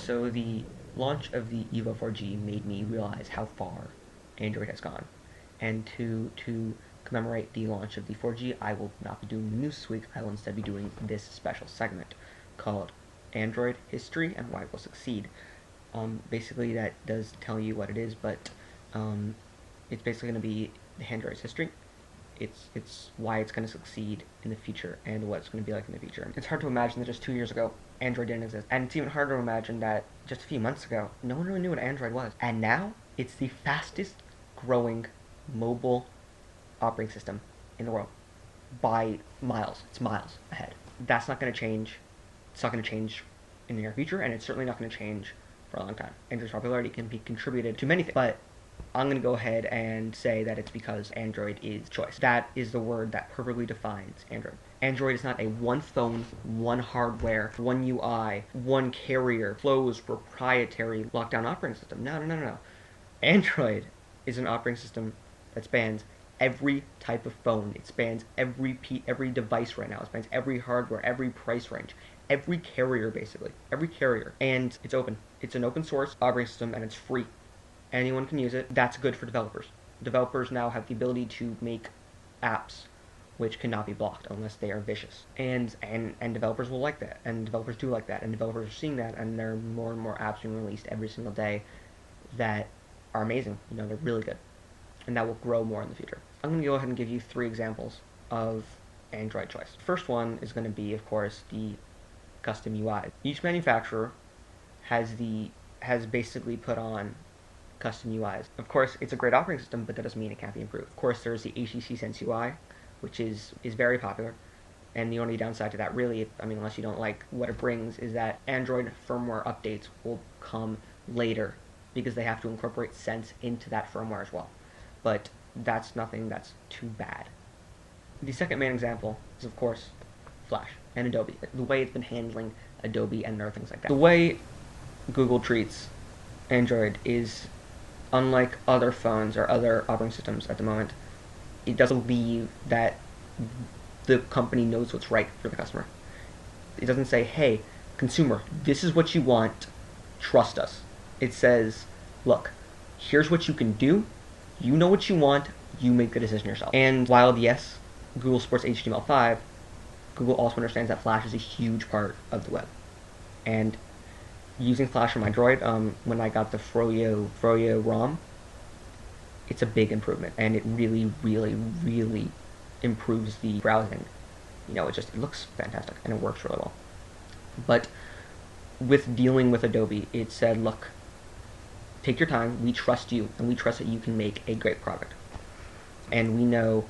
So the launch of the EVO 4G made me realize how far Android has gone. And to commemorate the launch of the 4G, I will not be doing the news this week. I will instead be doing this special segment called Android History and Why It Will Succeed. Basically, that does tell you what it is, but it's basically going to be the Android's history. It's why it's going to succeed in the future and what it's going to be like in the future. It's hard to imagine that just 2 years ago, Android didn't exist. And it's even harder to imagine that just a few months ago, no one really knew what Android was. And now, it's the fastest growing mobile operating system in the world. By miles. It's miles ahead. That's not going to change. It's not going to change in the near future, and it's certainly not going to change for a long time. Android's popularity can be contributed to many things, but I'm going to go ahead and say that it's because Android is choice. That is the word that perfectly defines Android. Android is not a one phone, one hardware, one UI, one carrier, closed, proprietary, lockdown operating system. No. Android is an operating system that spans every type of phone. It spans every device right now. It spans every hardware, every price range, every carrier, basically. Every carrier. And it's open. It's an open source operating system, and it's free. Anyone can use it. That's good for developers. Developers now have the ability to make apps which cannot be blocked unless they are vicious. And developers will like that. And developers do like that. And developers are seeing that, and there are more and more apps being released every single day that are amazing. You know, they're really good. And that will grow more in the future. I'm going to go ahead and give you 3 examples of Android choice. First one is going to be, of course, the custom UI. Each manufacturer has basically put on custom UIs. Of course, it's a great operating system, but that doesn't mean it can't be improved. Of course, there's the HTC Sense UI, which is very popular. And the only downside to that, really, unless you don't like what it brings, is that Android firmware updates will come later because they have to incorporate Sense into that firmware as well. But that's nothing that's too bad. The second main example is, of course, Flash and Adobe. The way it's been handling Adobe and other things like that. The way Google treats Android is unlike other phones or other operating systems at the moment. It doesn't believe that the company knows what's right for the customer. It doesn't say, hey, consumer, this is what you want, trust us. It says, look, here's what you can do, you know what you want, you make the decision yourself. And while, yes, Google supports HTML5, Google also understands that Flash is a huge part of the web. And using Flash on my Droid, when I got the Froyo ROM, it's a big improvement, and it really, really, really improves the browsing. You know, it looks fantastic, and it works really well. But with dealing with Adobe, it said, look, take your time, we trust you, and we trust that you can make a great product. And we know,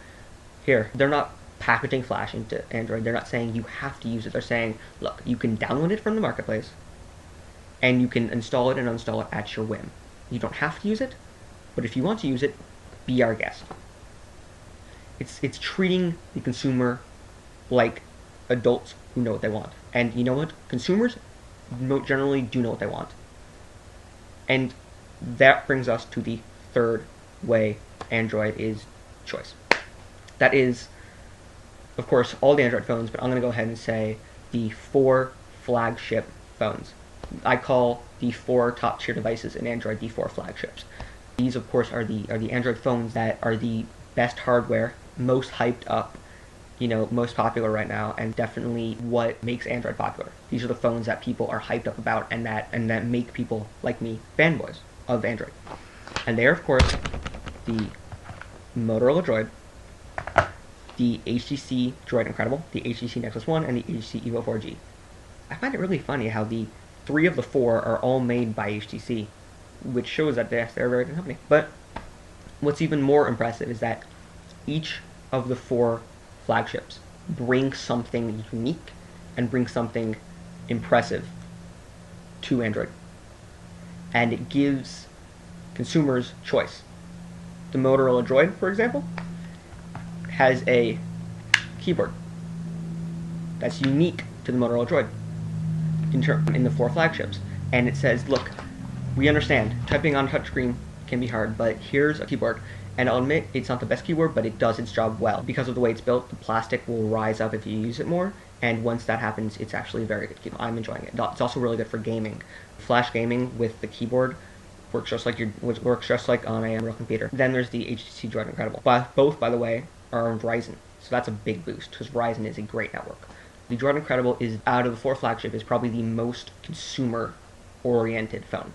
here, they're not packaging Flash into Android, they're not saying you have to use it, they're saying, look, you can download it from the marketplace, and you can install it and uninstall it at your whim. You don't have to use it, but if you want to use it, be our guest. It's treating the consumer like adults who know what they want. And you know what? Consumers generally do know what they want. And that brings us to the third way Android is choice. That is, of course, all the Android phones, but I'm going to go ahead and say the 4 flagship phones. I call the 4 top tier devices in Android the 4 flagships. These, of course, are the Android phones that are the best hardware, most hyped up, you know, most popular right now, and definitely what makes Android popular. These are the phones that people are hyped up about, and that make people like me fanboys of Android. And they are, of course, the Motorola Droid, the HTC Droid Incredible, the HTC Nexus 1, and the HTC EVO 4G. I find it really funny how the 3 of the 4 are all made by HTC, which shows that they're a very good company. But what's even more impressive is that each of the 4 flagships bring something unique and bring something impressive to Android. And it gives consumers choice. The Motorola Droid, for example, has a keyboard that's unique to the Motorola Droid in the 4 flagships. And it says, look, we understand typing on a touchscreen can be hard, but here's a keyboard. And I'll admit, it's not the best keyboard, but it does its job well. Because of the way it's built, the plastic will rise up if you use it more, And once that happens, it's actually a very good keyboard. I'm enjoying it. It's also really good for gaming. Flash gaming with the keyboard works just like on a real computer. Then there's the HTC Droid Incredible. But both, by the way, are on Verizon, so that's a big boost because Verizon is a great network. The Droid Incredible is, out of the 4 flagship, is probably the most consumer-oriented phone.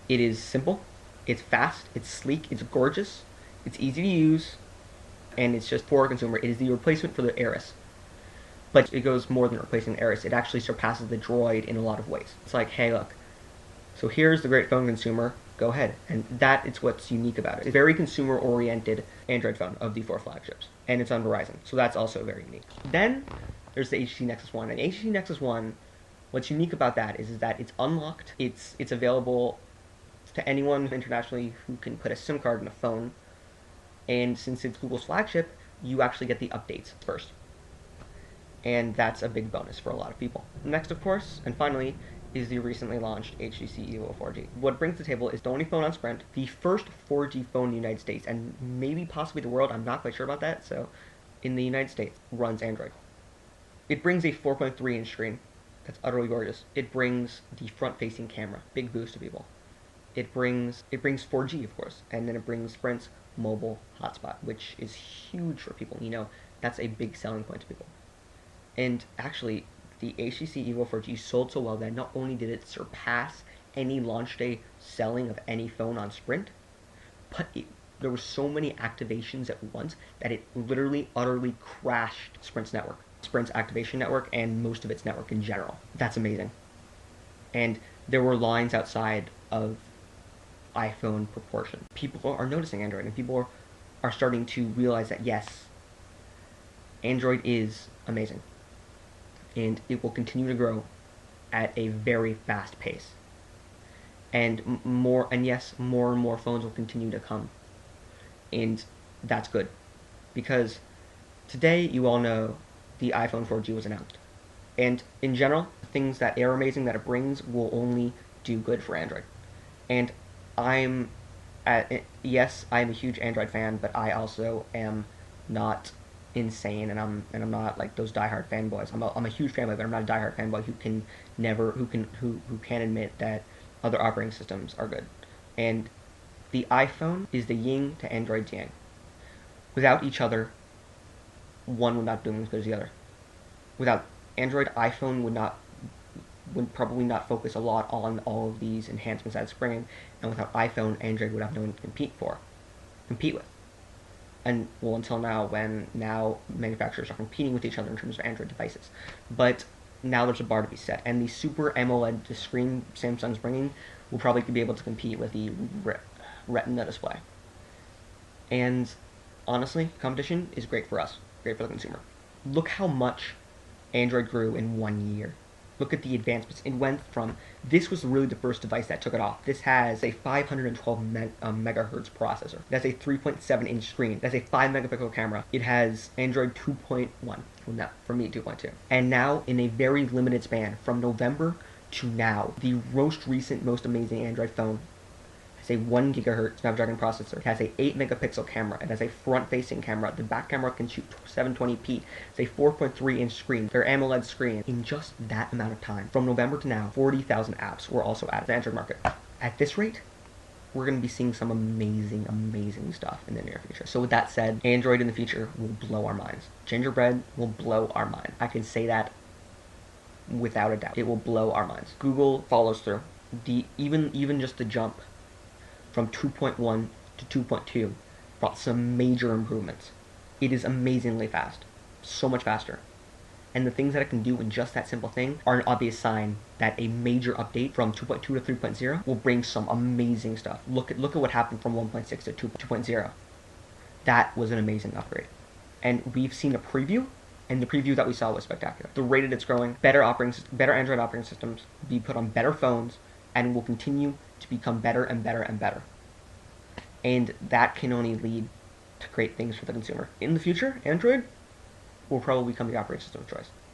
It is simple, it's fast, it's sleek, it's gorgeous, it's easy to use, and it's just for a consumer. It is the replacement for the Ares. But it goes more than replacing the Ares. It actually surpasses the Droid in a lot of ways. It's like, hey, look, so here's the great phone, consumer, go ahead. And that is what's unique about it. It's a very consumer-oriented Android phone of the 4 flagships. And it's on Verizon, so that's also very unique. Then there's the HTC Nexus 1. And HTC Nexus 1, what's unique about that is that it's unlocked. It's available to anyone internationally who can put a SIM card in a phone. And since it's Google's flagship, you actually get the updates first. And that's a big bonus for a lot of people. Next, of course, and finally, is the recently launched HTC EVO 4G. What it brings to the table is the only phone on Sprint, the first 4G phone in the United States, and maybe possibly the world, I'm not quite sure about that, so in the United States, runs Android. It brings a 4.3-inch screen that's utterly gorgeous. It brings the front-facing camera, big boost to people. It brings 4G, of course, and then it brings Sprint's mobile hotspot, which is huge for people. You know, that's a big selling point to people. And actually, the HTC EVO 4G sold so well that not only did it surpass any launch day selling of any phone on Sprint, but there were so many activations at once that it literally, utterly crashed Sprint's network. Sprint's activation network and most of its network in general. That's amazing. And there were lines outside of iPhone proportion. People are noticing Android, and people are starting to realize that, yes, Android is amazing. And it will continue to grow at a very fast pace. And more and more phones will continue to come. And that's good. Because today, you all know, the iPhone 4G was announced. And in general, things that are amazing that it brings will only do good for Android. And I'm a huge Android fan, but I also am not insane, and I'm not like those diehard fanboys. I'm a huge fanboy, but I'm not a diehard fanboy who can admit that other operating systems are good. And the iPhone is the yin to Android's yang. Without each other, one would not do as good as the other. Without Android, iPhone would probably not focus a lot on all of these enhancements that it's bringing, and without iPhone, Android would have no one to compete with. And well, until now, when now manufacturers are competing with each other in terms of Android devices. But now there's a bar to be set, and the Super AMOLED screen Samsung's bringing will probably be able to compete with the Retina display. And honestly, competition is great for us, great for the consumer. Look how much Android grew in 1 year. Look at the advancements. It went from, this was really the first device that took it off. This has a 512 megahertz processor. It has a 3.7-inch screen. It has a 5-megapixel camera. It has Android 2.1. Well, no, for me, 2.2. And now, in a very limited span, from November to now, the most recent, most amazing Android phone has a 1 gigahertz Snapdragon processor. It has a 8-megapixel camera. It has a front-facing camera. The back camera can shoot 720p. It's a 4.3-inch screen. Their AMOLED screen. In just that amount of time, from November to now, 40,000 apps were also added to the Android market. At this rate, we're going to be seeing some amazing, amazing stuff in the near future. So with that said, Android in the future will blow our minds. Gingerbread will blow our mind. I can say that without a doubt. It will blow our minds. Google follows through. Even just the jump from 2.1 to 2.2 brought some major improvements. It is amazingly fast. So much faster. And the things that it can do in just that simple thing are an obvious sign that a major update from 2.2 to 3.0 will bring some amazing stuff. Look at what happened from 1.6 to 2.0. That was an amazing upgrade. And we've seen a preview, and the preview that we saw was spectacular. The rate that it's growing, better Android operating systems, be put on better phones, and will continue to become better and better and better. And that can only lead to great things for the consumer. In the future, Android will probably become the operating system of choice.